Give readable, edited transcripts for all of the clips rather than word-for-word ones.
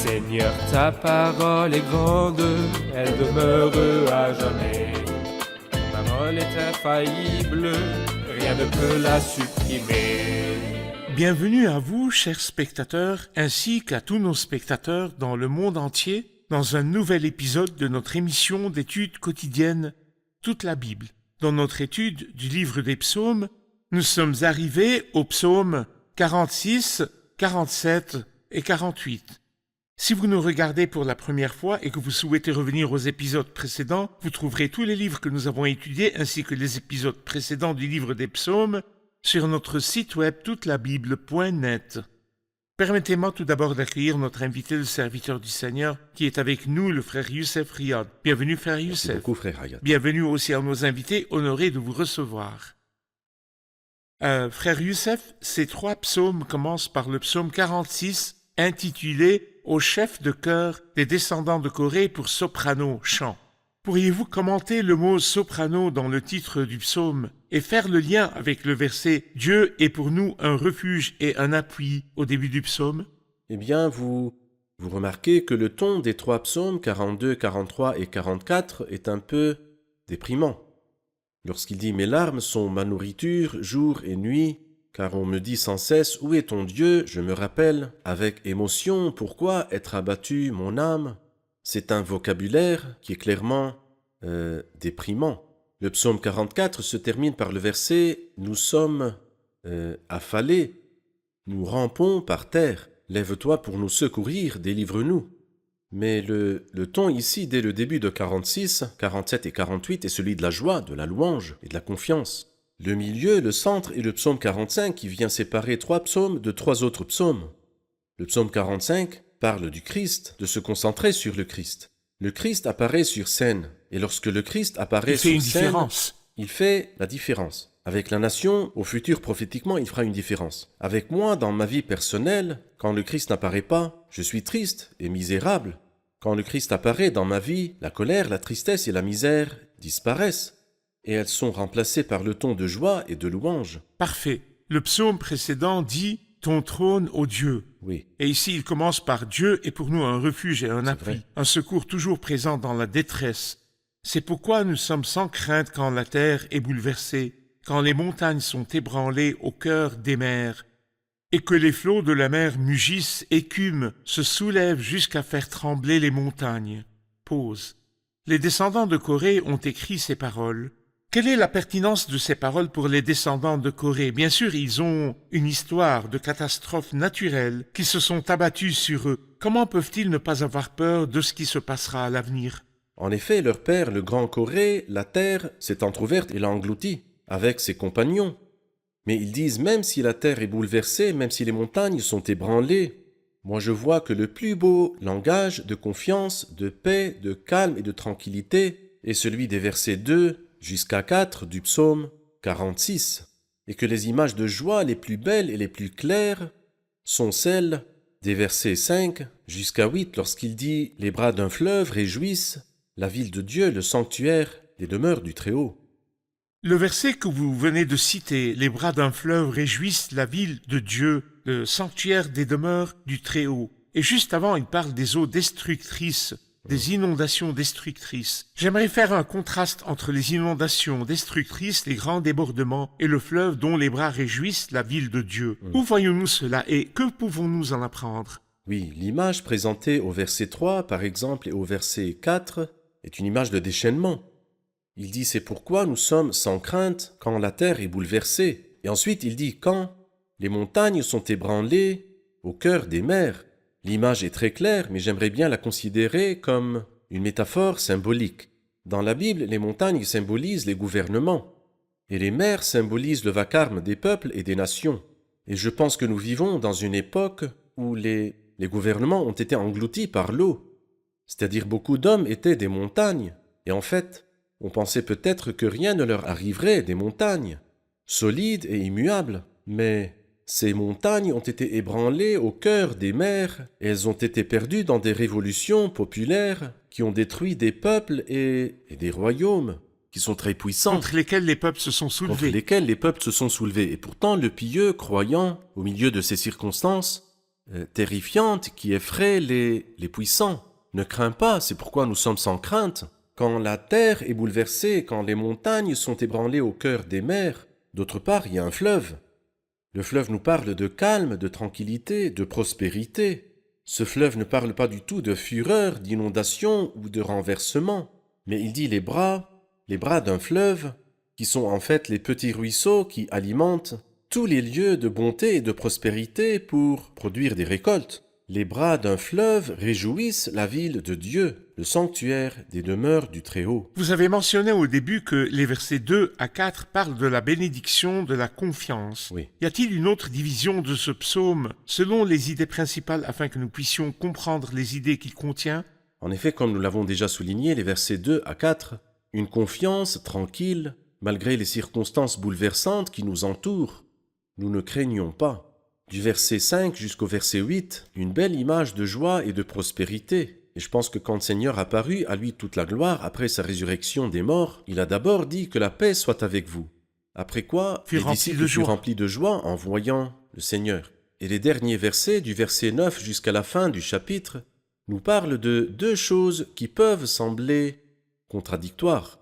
Seigneur, ta parole est grande, elle demeure à jamais. Ta parole est infaillible, rien ne peut la supprimer. Bienvenue à vous, chers spectateurs, ainsi qu'à tous nos spectateurs dans le monde entier, dans un nouvel épisode de notre émission d'études quotidiennes Toute la Bible. Dans notre étude du livre des psaumes, nous sommes arrivés aux psaumes 46, 47 et 48. Si vous nous regardez pour la première fois et que vous souhaitez revenir aux épisodes précédents, vous trouverez tous les livres que nous avons étudiés ainsi que les épisodes précédents du livre des psaumes sur notre site web toutelabible.net. Permettez-moi tout d'abord d'accueillir notre invité, le serviteur du Seigneur, qui est avec nous, le frère Youssef Riyad. Bienvenue, frère Youssef. Merci beaucoup, frère Riyad. Bienvenue aussi à nos invités, honorés de vous recevoir. Frère Youssef, ces trois psaumes commencent par le psaume 46, intitulé « Au chef de chœur des descendants de Corée pour soprano, chant ». Pourriez-vous commenter le mot soprano dans le titre du psaume et faire le lien avec le verset « Dieu est pour nous un refuge et un appui » au début du psaume? Eh bien, vous remarquez que le ton des trois psaumes 42, 43 et 44 est un peu déprimant. Lorsqu'il dit « Mes larmes sont ma nourriture jour et nuit, car on me dit sans cesse « Où est ton Dieu ?» je me rappelle avec émotion « Pourquoi être abattu mon âme ?» C'est un vocabulaire qui est clairement déprimant. Le psaume 44 se termine par le verset « Nous sommes affalés, nous rampons par terre. Lève-toi pour nous secourir, délivre-nous. » Mais le ton ici, dès le début de 46, 47 et 48, est celui de la joie, de la louange et de la confiance. Le milieu, le centre est le psaume 45 qui vient séparer trois psaumes de trois autres psaumes. Le psaume 45 parle du Christ, de se concentrer sur le Christ. Le Christ apparaît sur scène, et lorsque le Christ apparaît sur scène, il fait la différence. Avec la nation, au futur prophétiquement, il fera une différence. Avec moi, dans ma vie personnelle, quand le Christ n'apparaît pas, je suis triste et misérable. Quand le Christ apparaît dans ma vie, la colère, la tristesse et la misère disparaissent, et elles sont remplacées par le ton de joie et de louange. Parfait. Le psaume précédent dit « Ton trône, ô Dieu ». Oui. Et ici, il commence par « Dieu est pour nous un refuge et un appui, un secours toujours présent dans la détresse. C'est pourquoi nous sommes sans crainte quand la terre est bouleversée, quand les montagnes sont ébranlées au cœur des mers, et que les flots de la mer mugissent, écument, se soulèvent jusqu'à faire trembler les montagnes. » Pause. Les descendants de Corée ont écrit ces paroles. Quelle est la pertinence de ces paroles pour les descendants de Corée? Bien sûr, ils ont une histoire de catastrophes naturelles qui se sont abattues sur eux. Comment peuvent-ils ne pas avoir peur de ce qui se passera à l'avenir? En effet, leur père, le grand Corée, la terre s'est entr'ouverte et l'a englouti, avec ses compagnons. Mais ils disent, même si la terre est bouleversée, même si les montagnes sont ébranlées, moi je vois que le plus beau langage de confiance, de paix, de calme et de tranquillité est celui des versets 2 jusqu'à 4 du psaume 46, et que les images de joie les plus belles et les plus claires sont celles des versets 5 jusqu'à 8 lorsqu'il dit « Les bras d'un fleuve réjouissent la ville de Dieu, le sanctuaire des demeures du Très-Haut. » Le verset que vous venez de citer, « Les bras d'un fleuve réjouissent la ville de Dieu, le sanctuaire des demeures du Très-Haut ». Et juste avant, il parle des eaux destructrices, des inondations destructrices. J'aimerais faire un contraste entre les inondations destructrices, les grands débordements, et le fleuve dont les bras réjouissent la ville de Dieu. Où voyons-nous cela et que pouvons-nous en apprendre? Oui, l'image présentée au verset 3, par exemple, et au verset 4, est une image de déchaînement. Il dit « C'est pourquoi nous sommes sans crainte quand la terre est bouleversée. » Et ensuite, il dit « Quand les montagnes sont ébranlées au cœur des mers. » L'image est très claire, mais j'aimerais bien la considérer comme une métaphore symbolique. Dans la Bible, les montagnes symbolisent les gouvernements, et les mers symbolisent le vacarme des peuples et des nations. Et je pense que nous vivons dans une époque où les gouvernements ont été engloutis par l'eau. C'est-à-dire beaucoup d'hommes étaient des montagnes, et en fait, on pensait peut-être que rien ne leur arriverait des montagnes, solides et immuables, mais ces montagnes ont été ébranlées au cœur des mers et elles ont été perdues dans des révolutions populaires qui ont détruit des peuples et des royaumes qui sont très puissants. Contre lesquels les peuples se sont soulevés. Et pourtant, le pieux, croyant au milieu de ces circonstances, terrifiante qui effraie les puissants. Ne crains pas, c'est pourquoi nous sommes sans crainte. Quand la terre est bouleversée, quand les montagnes sont ébranlées au cœur des mers, d'autre part, il y a un fleuve. Le fleuve nous parle de calme, de tranquillité, de prospérité. Ce fleuve ne parle pas du tout de fureur, d'inondation ou de renversement, mais il dit les bras d'un fleuve, qui sont en fait les petits ruisseaux qui alimentent tous les lieux de bonté et de prospérité pour produire des récoltes. Les bras d'un fleuve réjouissent la ville de Dieu, le sanctuaire des demeures du Très-Haut. Vous avez mentionné au début que les versets 2 à 4 parlent de la bénédiction de la confiance. Oui. Y a-t-il une autre division de ce psaume selon les idées principales afin que nous puissions comprendre les idées qu'il contient? En effet, comme nous l'avons déjà souligné, les versets 2 à 4, une confiance tranquille, malgré les circonstances bouleversantes qui nous entourent. Nous ne craignons pas. Du verset 5 jusqu'au verset 8, une belle image de joie et de prospérité. Et je pense que quand le Seigneur apparut, à lui toute la gloire, après sa résurrection des morts, il a d'abord dit que la paix soit avec vous. Après quoi, les disciples furent remplis de joie en voyant le Seigneur. Et les derniers versets, du verset 9 jusqu'à la fin du chapitre, nous parlent de deux choses qui peuvent sembler contradictoires.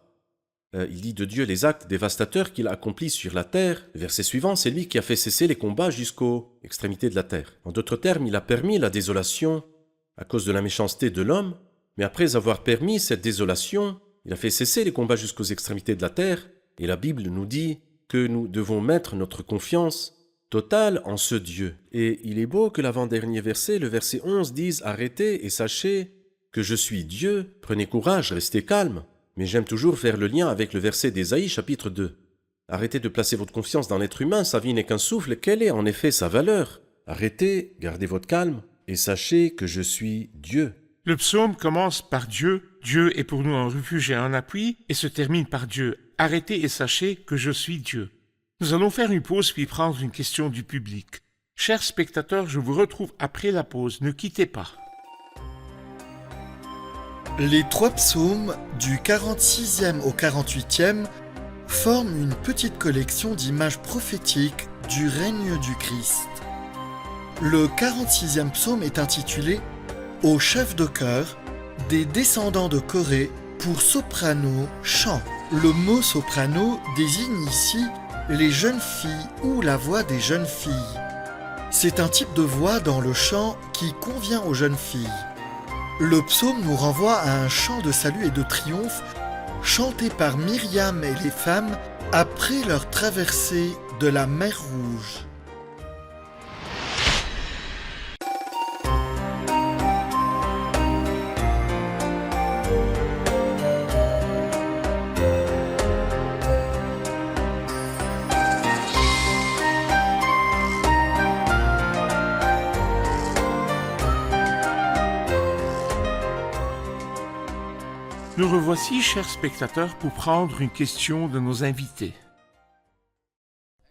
Il dit de Dieu les actes dévastateurs qu'il a accomplis sur la terre. Le verset suivant, c'est lui qui a fait cesser les combats jusqu'aux extrémités de la terre. En d'autres termes, il a permis la désolation à cause de la méchanceté de l'homme, mais après avoir permis cette désolation, il a fait cesser les combats jusqu'aux extrémités de la terre, et la Bible nous dit que nous devons mettre notre confiance totale en ce Dieu. Et il est beau que l'avant-dernier verset, le verset 11, dise « Arrêtez et sachez que je suis Dieu, prenez courage, restez calme ». Mais j'aime toujours faire le lien avec le verset d'Ésaïe, chapitre 2. Arrêtez de placer votre confiance dans l'être humain, sa vie n'est qu'un souffle, quelle est en effet sa valeur? Arrêtez, gardez votre calme, et sachez que je suis Dieu. Le psaume commence par Dieu, Dieu est pour nous un refuge et un appui, et se termine par Dieu, arrêtez et sachez que je suis Dieu. Nous allons faire une pause puis prendre une question du public. Chers spectateurs, je vous retrouve après la pause, ne quittez pas. Les trois psaumes, du 46e au 48e, forment une petite collection d'images prophétiques du règne du Christ. Le 46e psaume est intitulé « Au chef de chœur des descendants de Corée pour soprano chant ». Le mot soprano désigne ici les jeunes filles ou la voix des jeunes filles. C'est un type de voix dans le chant qui convient aux jeunes filles. Le psaume nous renvoie à un chant de salut et de triomphe chanté par Myriam et les femmes après leur traversée de la mer Rouge. Nous revoici, chers spectateurs, pour prendre une question de nos invités.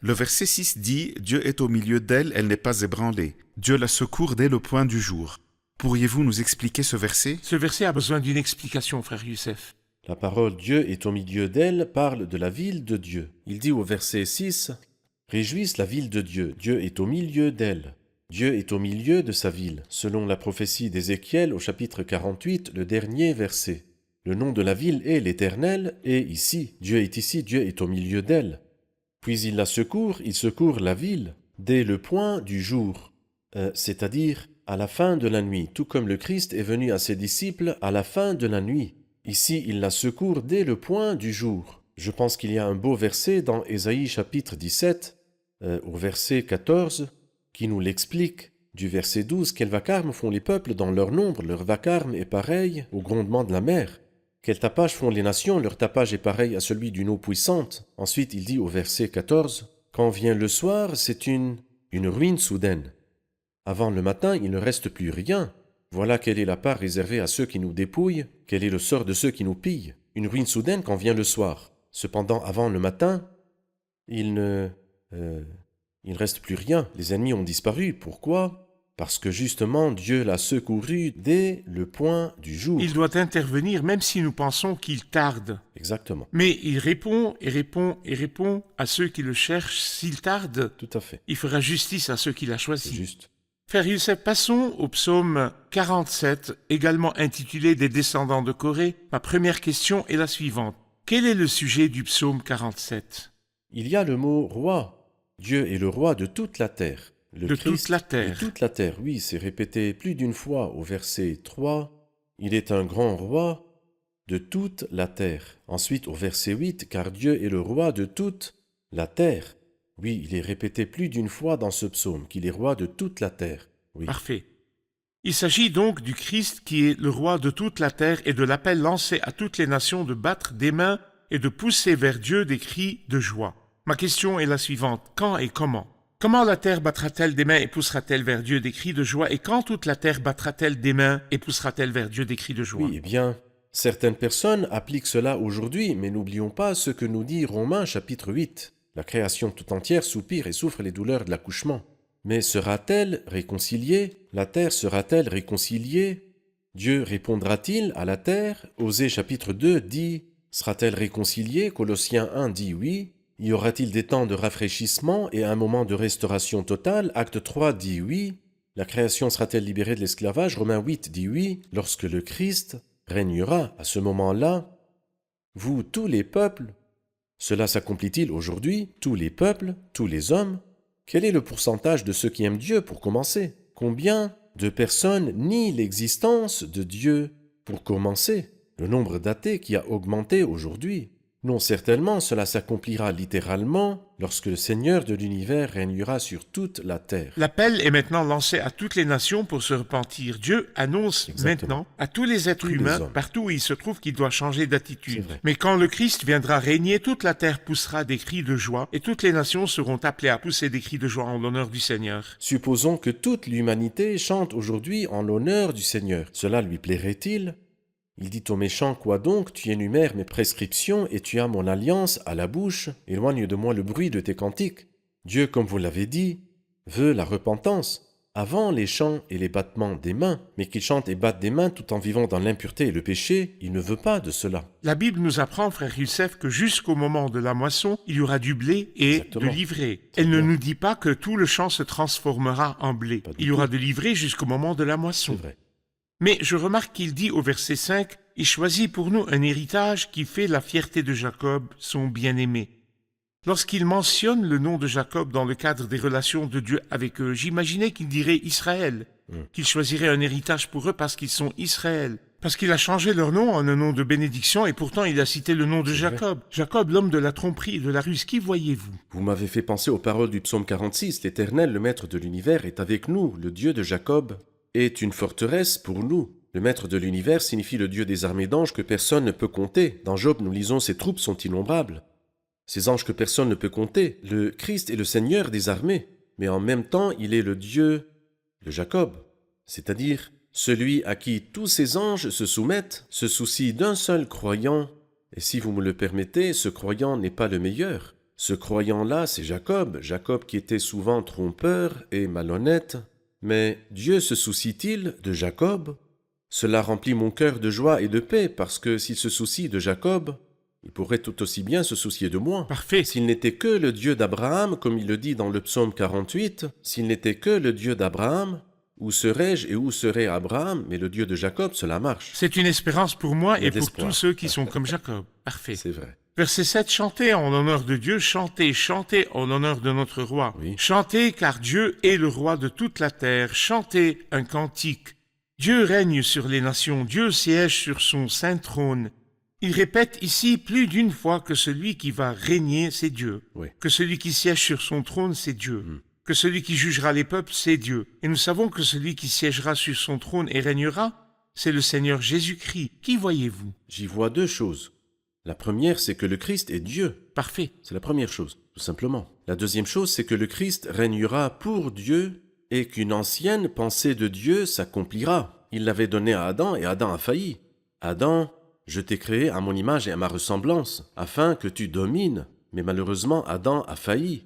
Le verset 6 dit « Dieu est au milieu d'elle, elle n'est pas ébranlée. Dieu la secourt dès le point du jour. » Pourriez-vous nous expliquer ce verset? Ce verset a besoin d'une explication, frère Youssef. La parole « Dieu est au milieu d'elle » parle de la ville de Dieu. Il dit au verset 6 « Réjouisse la ville de Dieu, Dieu est au milieu d'elle. » Dieu est au milieu de sa ville, selon la prophétie d'Ézéchiel au chapitre 48, le dernier verset. Le nom de la ville est l'Éternel, et ici, Dieu est au milieu d'elle. Puis il la secourt, il secourt la ville, dès le point du jour, c'est-à-dire à la fin de la nuit, tout comme le Christ est venu à ses disciples à la fin de la nuit. Ici, il la secourt dès le point du jour. Je pense qu'il y a un beau verset dans Ésaïe chapitre 17, au verset 14, qui nous l'explique. Du verset 12, quel vacarme font les peuples dans leur nombre, leur vacarme est pareil au grondement de la mer. Quel tapage font les nations, leur tapage est pareil à celui d'une eau puissante. Ensuite, il dit au verset 14, quand vient le soir, c'est une ruine soudaine. Avant le matin, il ne reste plus rien. Voilà quelle est la part réservée à ceux qui nous dépouillent, quel est le sort de ceux qui nous pillent. Une ruine soudaine quand vient le soir. Cependant, avant le matin, il ne reste plus rien. Les ennemis ont disparu. Pourquoi ? Parce que justement, Dieu l'a secouru dès le point du jour. Il doit intervenir même si nous pensons qu'il tarde. Exactement. Mais il répond et répond et répond à ceux qui le cherchent. S'il tarde, Tout à fait. il fera justice à ceux qu'il a choisis. C'est juste. Frère Youssef, passons au psaume 47, également intitulé Des descendants de Corée. Ma première question est la suivante. Quel est le sujet du psaume 47? Il y a le mot roi. Dieu est le roi de toute la terre. Le De Christ toute la terre. De toute la terre, oui, c'est répété plus d'une fois au verset 3. Il est un grand roi de toute la terre. Ensuite, au verset 8, car Dieu est le roi de toute la terre. Oui, il est répété plus d'une fois dans ce psaume qu'il est roi de toute la terre. Oui. Parfait. Il s'agit donc du Christ qui est le roi de toute la terre et de l'appel lancé à toutes les nations de battre des mains et de pousser vers Dieu des cris de joie. Ma question est la suivante. Quand et comment? Comment la terre battra-t-elle des mains et poussera-t-elle vers Dieu des cris de joie? Et quand toute la terre battra-t-elle des mains et poussera-t-elle vers Dieu des cris de joie? Oui, eh bien, certaines personnes appliquent cela aujourd'hui, mais n'oublions pas ce que nous dit Romains chapitre 8. La création tout entière soupire et souffre les douleurs de l'accouchement. Mais sera-t-elle réconciliée? La terre sera-t-elle réconciliée? Dieu répondra-t-il à la terre? Osée chapitre 2 dit « Sera-t-elle réconciliée ?» Colossiens 1 dit « Oui ». Y aura-t-il des temps de rafraîchissement et un moment de restauration totale? Acte 3 dit « Oui ». La création sera-t-elle libérée de l'esclavage? Romains 8 dit « Oui ». Lorsque le Christ régnera à ce moment-là, vous, tous les peuples, cela s'accomplit-il aujourd'hui? Tous les peuples, tous les hommes? Quel est le pourcentage de ceux qui aiment Dieu pour commencer? Combien de personnes nient l'existence de Dieu pour commencer? Le nombre d'athées qui a augmenté aujourd'hui. Non, certainement, cela s'accomplira littéralement lorsque le Seigneur de l'univers régnera sur toute la terre. L'appel est maintenant lancé à toutes les nations pour se repentir. Dieu annonce Exactement. maintenant à tous les êtres Tous les humains, hommes. partout où il se trouve, qu'il doit changer d'attitude. C'est vrai. Mais quand le Christ viendra régner, toute la terre poussera des cris de joie et toutes les nations seront appelées à pousser des cris de joie en l'honneur du Seigneur. Supposons que toute l'humanité chante aujourd'hui en l'honneur du Seigneur. Cela lui plairait-il? Il dit au méchant, quoi donc, tu énumères mes prescriptions et tu as mon alliance à la bouche, éloigne de moi le bruit de tes cantiques. Dieu, comme vous l'avez dit, veut la repentance, avant les chants et les battements des mains, mais qu'il chante et batte des mains tout en vivant dans l'impureté et le péché, il ne veut pas de cela. La Bible nous apprend, frère Youssef, que jusqu'au moment de la moisson, il y aura du blé et Exactement. de l'ivraie. Très Elle ne bien. nous dit pas que tout le champ se transformera en blé. Pas du Il y aura tout. de l'ivraie jusqu'au moment de la C'est moisson. vrai. Mais je remarque qu'il dit au verset 5, « Il choisit pour nous un héritage qui fait la fierté de Jacob, son bien-aimé. » Lorsqu'il mentionne le nom de Jacob dans le cadre des relations de Dieu avec eux, j'imaginais qu'il dirait Israël, qu'il choisirait un héritage pour eux parce qu'ils sont Israël, parce qu'il a changé leur nom en un nom de bénédiction et pourtant il a cité le nom de Jacob. Jacob, l'homme de la tromperie et de la ruse, qui voyez-vous? Vous m'avez fait penser aux paroles du psaume 46. L'Éternel, le Maître de l'univers, est avec nous. Le Dieu de Jacob est une forteresse pour nous. Le Maître de l'univers signifie le Dieu des armées d'anges que personne ne peut compter. Dans Job, nous lisons « Ses troupes sont innombrables ». Ces anges que personne ne peut compter. Le Christ est le Seigneur des armées, mais en même temps, il est le Dieu de Jacob, c'est-à-dire celui à qui tous ces anges se soumettent, se soucie d'un seul croyant. Et si vous me le permettez, ce croyant n'est pas le meilleur. Ce croyant-là, c'est Jacob, Jacob qui était souvent trompeur et malhonnête. Mais Dieu se soucie-t-il de Jacob? Cela remplit mon cœur de joie et de paix, parce que s'il se soucie de Jacob, il pourrait tout aussi bien se soucier de moi. Parfait. S'il n'était que le Dieu d'Abraham, comme il le dit dans le psaume 48, s'il n'était que le Dieu d'Abraham, où serais-je et où serait Abraham? Mais le Dieu de Jacob, cela marche. C'est une espérance pour moi Il y a et pour d'espoir. tous ceux qui sont comme Jacob. Parfait. C'est vrai. Verset 7, chantez en l'honneur de Dieu, chantez, chantez en l'honneur de notre roi. Oui. Chantez car Dieu est le roi de toute la terre, chantez un cantique. Dieu règne sur les nations, Dieu siège sur son saint trône. Il répète ici plus d'une fois que celui qui va régner, c'est Dieu. Oui. Que celui qui siège sur son trône, c'est Dieu. Que celui qui jugera les peuples, c'est Dieu. Et nous savons que celui qui siégera sur son trône et régnera, c'est le Seigneur Jésus-Christ. Qui voyez-vous? J'y vois deux choses. La première, c'est que le Christ est Dieu. Parfait. C'est la première chose, tout simplement. La deuxième chose, c'est que le Christ régnera pour Dieu et qu'une ancienne pensée de Dieu s'accomplira. Il l'avait donné à Adam et Adam a failli. Adam, je t'ai créé à mon image et à ma ressemblance, afin que tu domines. Mais malheureusement, Adam a failli.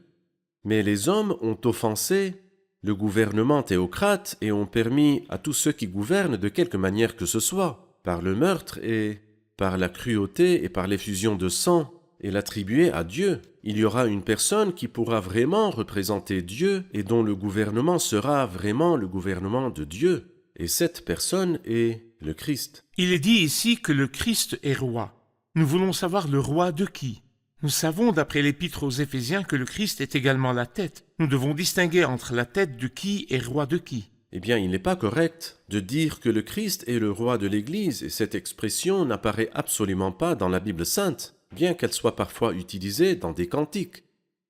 Mais les hommes ont offensé le gouvernement théocrate et ont permis à tous ceux qui gouvernent de quelque manière que ce soit, par le meurtre et par la cruauté et par l'effusion de sang et l'attribuer à Dieu. Il y aura une personne qui pourra vraiment représenter Dieu et dont le gouvernement sera vraiment le gouvernement de Dieu. Et cette personne est le Christ. Il est dit ici que le Christ est roi. Nous voulons savoir le roi de qui? Nous savons d'après l'épître aux Éphésiens que le Christ est également la tête. Nous devons distinguer entre la tête de qui et roi de qui. Eh bien, il n'est pas correct de dire que le Christ est le roi de l'Église, et cette expression n'apparaît absolument pas dans la Bible sainte, bien qu'elle soit parfois utilisée dans des cantiques.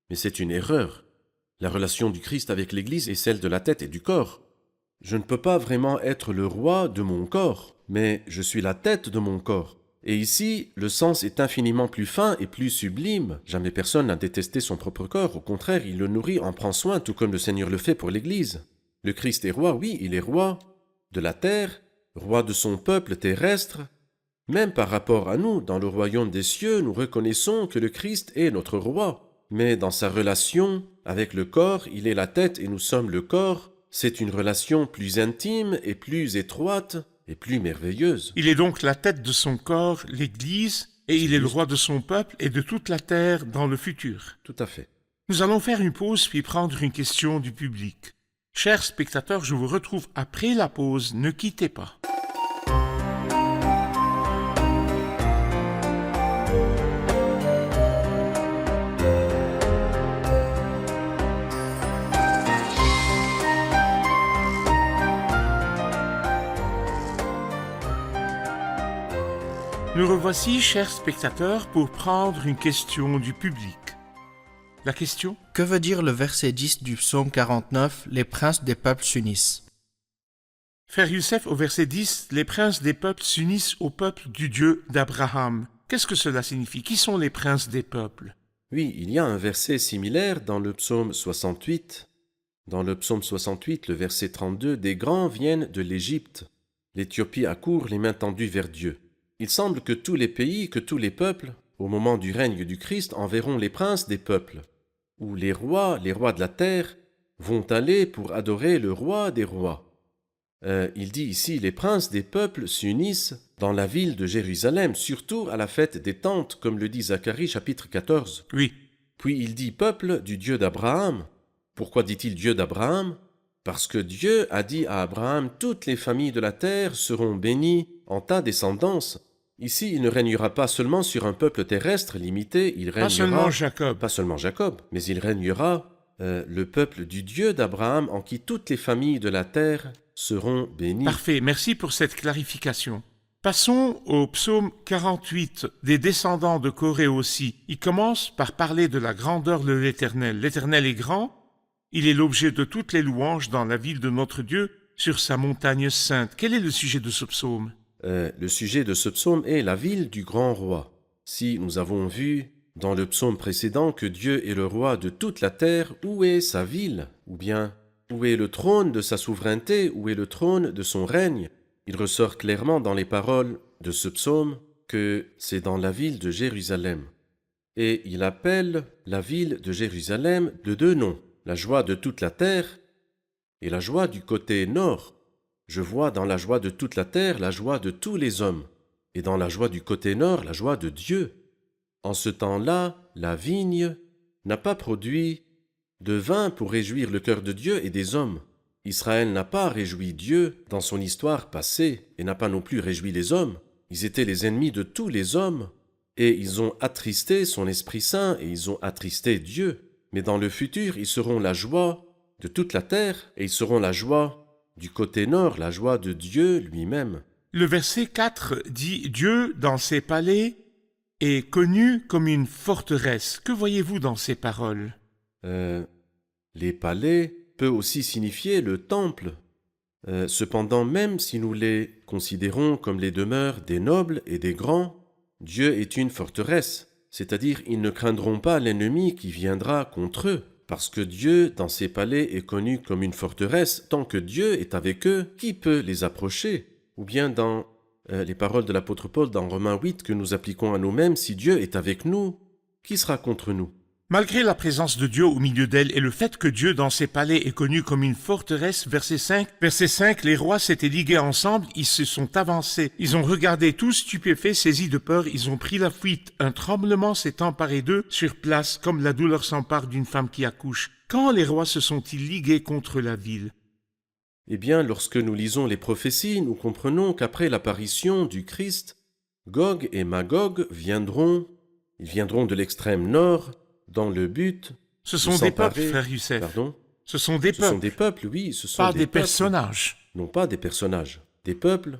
Mais c'est une erreur. La relation du Christ avec l'Église est celle de la tête et du corps. Je ne peux pas vraiment être le roi de mon corps, mais je suis la tête de mon corps. Et ici, le sens est infiniment plus fin et plus sublime. Jamais personne n'a détesté son propre corps, au contraire, il le nourrit, en prend soin, tout comme le Seigneur le fait pour l'Église. Le Christ est roi, oui, il est roi de la terre, roi de son peuple terrestre. Même par rapport à nous, dans le royaume des cieux, nous reconnaissons que le Christ est notre roi. Mais dans sa relation avec le corps, il est la tête et nous sommes le corps. C'est une relation plus intime et plus étroite et plus merveilleuse. Il est donc la tête de son corps, l'Église, et il est le roi de son peuple et de toute la terre dans le futur. Tout à fait. Nous allons faire une pause puis prendre une question du public. Chers spectateurs, je vous retrouve après la pause, ne quittez pas. Nous revoici, chers spectateurs, pour prendre une question du public. La question? Que veut dire le verset 10 du psaume 49, « Les princes des peuples s'unissent » Frère Youssef, au verset 10, les princes des peuples s'unissent au peuple du Dieu d'Abraham. Qu'est-ce que cela signifie? Qui sont les princes des peuples? Oui, il y a un verset similaire dans le psaume 68. Dans le psaume 68, le verset 32, « Des grands viennent de l'Égypte. L'Éthiopie accourt les mains tendues vers Dieu. » Il semble que tous les pays, que tous les peuples, au moment du règne du Christ, enverront les princes des peuples, où les rois de la terre, vont aller pour adorer le roi des rois. Il dit ici, les princes des peuples s'unissent dans la ville de Jérusalem, surtout à la fête des tentes, comme le dit Zacharie chapitre 14. Oui. Puis il dit peuple du Dieu d'Abraham. Pourquoi dit-il Dieu d'Abraham? Parce que Dieu a dit à Abraham, toutes les familles de la terre seront bénies en ta descendance. Ici, il ne régnera pas seulement sur un peuple terrestre limité, il régnera... Pas seulement Jacob, mais il régnera le peuple du Dieu d'Abraham en qui toutes les familles de la terre seront bénies. Parfait, merci pour cette clarification. Passons au psaume 48 des descendants de Corée aussi. Il commence par parler de la grandeur de l'Éternel. L'Éternel est grand, il est l'objet de toutes les louanges dans la ville de notre Dieu, sur sa montagne sainte. Quel est le sujet de ce psaume? Le sujet de ce psaume est la ville du grand roi. Si nous avons vu dans le psaume précédent que Dieu est le roi de toute la terre, où est sa ville? Ou bien, où est le trône de sa souveraineté? Où est le trône de son règne? Il ressort clairement dans les paroles de ce psaume que c'est dans la ville de Jérusalem. Et il appelle la ville de Jérusalem de deux noms, la joie de toute la terre et la joie du côté nord. Je vois dans la joie de toute la terre la joie de tous les hommes, et dans la joie du côté nord la joie de Dieu. En ce temps-là, la vigne n'a pas produit de vin pour réjouir le cœur de Dieu et des hommes. Israël n'a pas réjoui Dieu dans son histoire passée, et n'a pas non plus réjoui les hommes. Ils étaient les ennemis de tous les hommes, et ils ont attristé son Esprit Saint, et ils ont attristé Dieu. Mais dans le futur, ils seront la joie de toute la terre, et ils seront la joie du côté nord, la joie de Dieu lui-même. Le verset 4 dit « Dieu, dans ses palais, est connu comme une forteresse ». Que voyez-vous dans ces paroles? Les palais peut aussi signifier le temple. Cependant, même si nous les considérons comme les demeures des nobles et des grands, Dieu est une forteresse, c'est-à-dire ils ne craindront pas l'ennemi qui viendra contre eux. Parce que Dieu, dans ses palais, est connu comme une forteresse, tant que Dieu est avec eux, qui peut les approcher? Ou bien dans les paroles de l'apôtre Paul dans Romains 8 que nous appliquons à nous-mêmes, si Dieu est avec nous, qui sera contre nous? Malgré la présence de Dieu au milieu d'elle et le fait que Dieu dans ses palais est connu comme une forteresse, verset 5, les rois s'étaient ligués ensemble, ils se sont avancés. Ils ont regardé tous stupéfaits, saisis de peur, ils ont pris la fuite. Un tremblement s'est emparé d'eux sur place, comme la douleur s'empare d'une femme qui accouche. Quand les rois se sont-ils ligués contre la ville? Eh bien, lorsque nous lisons les prophéties, nous comprenons qu'après l'apparition du Christ, Gog et Magog viendront de l'extrême nord, dans le but Ce de sont des peuples, s'emparer- frère Youssef. Pardon? Ce sont des Ce sont peuples, des peuples, oui, ce sont pas des peuples. personnages. Non pas des personnages, des peuples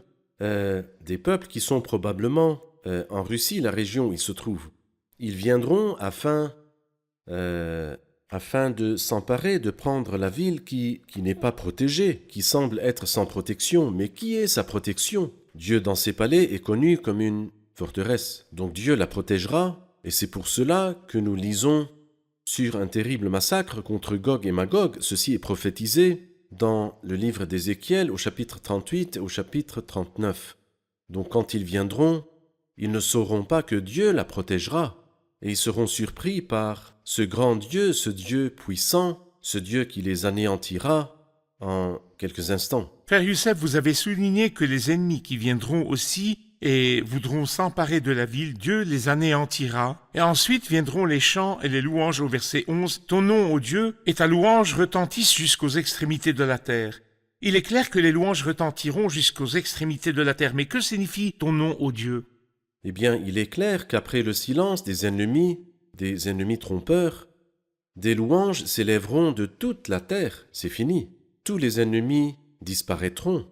qui sont probablement en Russie, la région où ils se trouvent. Ils viendront afin de s'emparer, de prendre la ville qui n'est pas protégée, qui semble être sans protection. Mais qui est sa protection? Dieu dans ses palais est connu comme une forteresse. Donc Dieu la protégera, et c'est pour cela que nous lisons sur un terrible massacre contre Gog et Magog. Ceci est prophétisé dans le livre d'Ézéchiel au chapitre 38 et au chapitre 39. Donc quand ils viendront, ils ne sauront pas que Dieu la protégera, et ils seront surpris par ce grand Dieu, ce Dieu puissant, ce Dieu qui les anéantira en quelques instants. Frère Youssef, vous avez souligné que les ennemis qui viendront aussi et voudront s'emparer de la ville, Dieu les anéantira. Et ensuite viendront les chants et les louanges au verset 11. Ton nom, ô Dieu, et ta louange retentissent jusqu'aux extrémités de la terre. Il est clair que les louanges retentiront jusqu'aux extrémités de la terre. Mais que signifie ton nom, ô Dieu? Eh bien, il est clair qu'après le silence des ennemis trompeurs, des louanges s'élèveront de toute la terre. C'est fini. Tous les ennemis disparaîtront.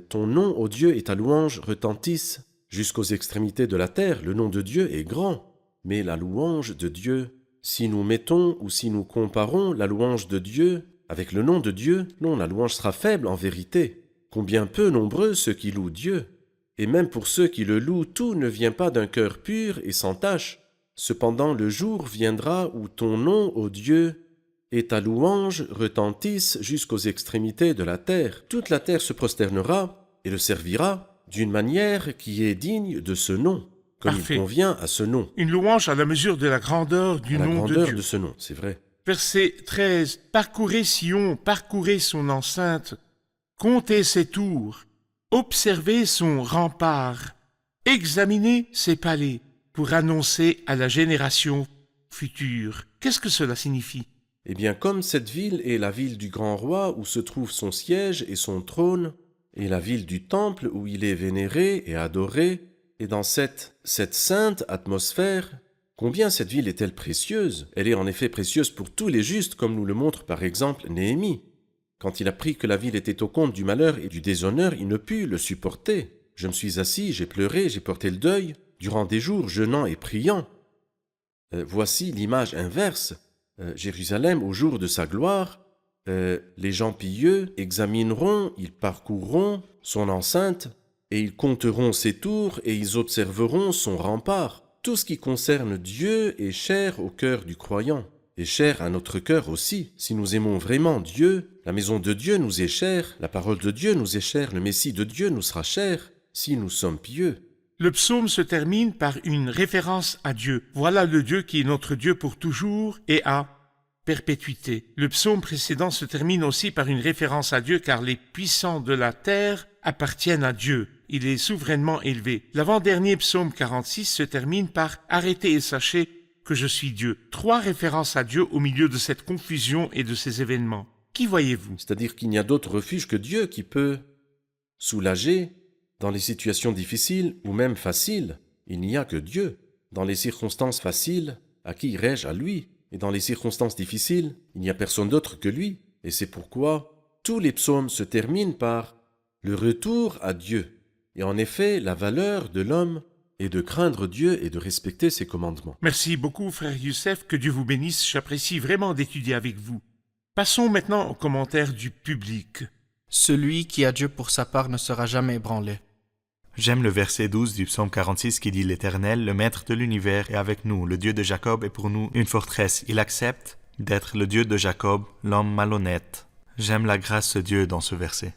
Ton nom, ô Dieu, et ta louange retentissent jusqu'aux extrémités de la terre. Le nom de Dieu est grand, mais la louange de Dieu, si nous mettons ou si nous comparons la louange de Dieu avec le nom de Dieu, non, la louange sera faible en vérité. Combien peu nombreux ceux qui louent Dieu. Et même pour ceux qui le louent, tout ne vient pas d'un cœur pur et sans tache. Cependant, le jour viendra où ton nom, ô Dieu, et ta louange retentissent jusqu'aux extrémités de la terre. Toute la terre se prosternera et le servira d'une manière qui est digne de ce nom, comme Parfait. il convient à ce nom. Une louange à la mesure de la grandeur du À la nom de grandeur Dieu. de ce nom, c'est vrai. Verset 13. Parcourez Sion, parcourez son enceinte, comptez ses tours, observez son rempart, examinez ses palais pour annoncer à la génération future. Qu'est-ce que cela signifie? Eh bien, comme cette ville est la ville du grand roi où se trouve son siège et son trône, et la ville du temple où il est vénéré et adoré, et dans cette sainte atmosphère, combien cette ville est-elle précieuse? Elle est en effet précieuse pour tous les justes, comme nous le montre par exemple Néhémie. Quand il apprit que la ville était au compte du malheur et du déshonneur, il ne put le supporter. Je me suis assis, j'ai pleuré, j'ai porté le deuil, durant des jours jeûnant et priant. Voici l'image inverse. Jérusalem au jour de sa gloire, les gens pieux examineront, ils parcourront son enceinte, et ils compteront ses tours, et ils observeront son rempart. Tout ce qui concerne Dieu est cher au cœur du croyant, et cher à notre cœur aussi. Si nous aimons vraiment Dieu, la maison de Dieu nous est chère, la parole de Dieu nous est chère, le Messie de Dieu nous sera cher, si nous sommes pieux. Le psaume se termine par une référence à Dieu. Voilà le Dieu qui est notre Dieu pour toujours et à perpétuité. Le psaume précédent se termine aussi par une référence à Dieu car les puissants de la terre appartiennent à Dieu. Il est souverainement élevé. L'avant-dernier psaume 46 se termine par « Arrêtez et sachez que je suis Dieu ». 3 références à Dieu au milieu de cette confusion et de ces événements. Qui voyez-vous? C'est-à-dire qu'il n'y a d'autre refuge que Dieu qui peut soulager dans les situations difficiles ou même faciles. Il n'y a que Dieu. Dans les circonstances faciles, à qui irai-je? À lui. Et dans les circonstances difficiles, il n'y a personne d'autre que lui. Et c'est pourquoi tous les psaumes se terminent par le retour à Dieu. Et en effet, la valeur de l'homme est de craindre Dieu et de respecter ses commandements. Merci beaucoup, frère Youssef, que Dieu vous bénisse. J'apprécie vraiment d'étudier avec vous. Passons maintenant aux commentaires du public. Celui qui a Dieu pour sa part ne sera jamais ébranlé. J'aime le verset 12 du psaume 46 qui dit « L'Éternel, le Maître de l'univers, est avec nous. Le Dieu de Jacob est pour nous une forteresse. Il accepte d'être le Dieu de Jacob, l'homme malhonnête. » J'aime la grâce de Dieu dans ce verset.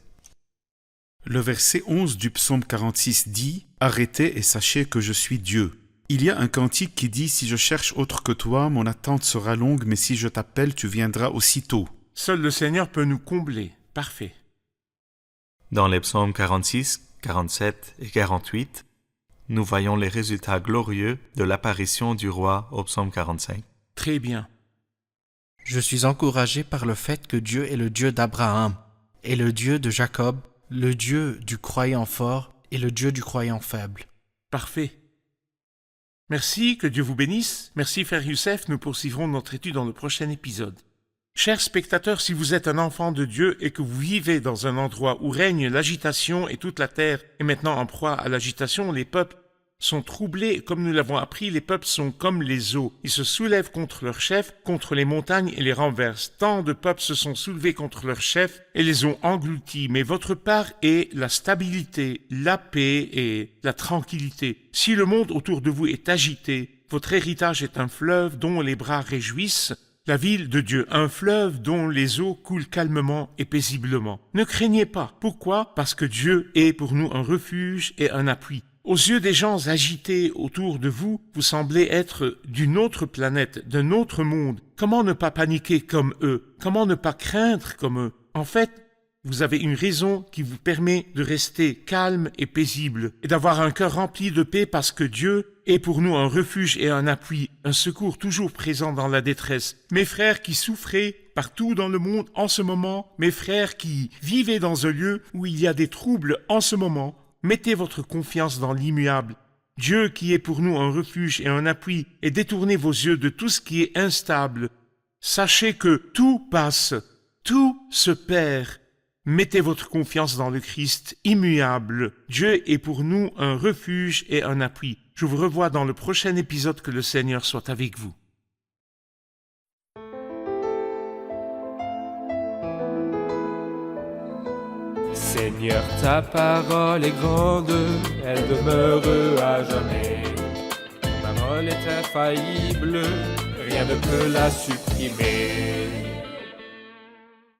Le verset 11 du psaume 46 dit « Arrêtez et sachez que je suis Dieu. Il y a un cantique qui dit « Si je cherche autre que toi, mon attente sera longue, mais si je t'appelle, tu viendras aussitôt. Seul le Seigneur peut nous combler. Parfait. Dans les psaumes 46, 47 et 48, nous voyons les résultats glorieux de l'apparition du roi au psaume 45. Très bien. Je suis encouragé par le fait que Dieu est le Dieu d'Abraham, et le Dieu de Jacob, le Dieu du croyant fort et le Dieu du croyant faible. Parfait. Merci, que Dieu vous bénisse. Merci, frère Youssef. Nous poursuivrons notre étude dans le prochain épisode. Chers spectateurs, si vous êtes un enfant de Dieu et que vous vivez dans un endroit où règne l'agitation et toute la terre est maintenant en proie à l'agitation, les peuples sont troublés. Comme nous l'avons appris, les peuples sont comme les eaux. Ils se soulèvent contre leurs chefs, contre les montagnes et les renversent. Tant de peuples se sont soulevés contre leurs chefs et les ont engloutis. Mais votre part est la stabilité, la paix et la tranquillité. Si le monde autour de vous est agité, votre héritage est un fleuve dont les bras réjouissent, la ville de Dieu, un fleuve dont les eaux coulent calmement et paisiblement. Ne craignez pas. Pourquoi? Parce que Dieu est pour nous un refuge et un appui. Aux yeux des gens agités autour de vous, vous semblez être d'une autre planète, d'un autre monde. Comment ne pas paniquer comme eux? Comment ne pas craindre comme eux? En fait, vous avez une raison qui vous permet de rester calme et paisible et d'avoir un cœur rempli de paix parce que Dieu est pour nous un refuge et un appui, un secours toujours présent dans la détresse. Mes frères qui souffrez partout dans le monde en ce moment, mes frères qui vivez dans un lieu où il y a des troubles en ce moment, mettez votre confiance dans l'immuable. Dieu qui est pour nous un refuge et un appui, et détournez vos yeux de tout ce qui est instable. Sachez que tout passe, tout se perd. Mettez votre confiance dans le Christ immuable. Dieu est pour nous un refuge et un appui. Je vous revois dans le prochain épisode. Que le Seigneur soit avec vous. Seigneur, ta parole est grande, elle demeure à jamais. Ta parole est infaillible, rien ne peut la supprimer.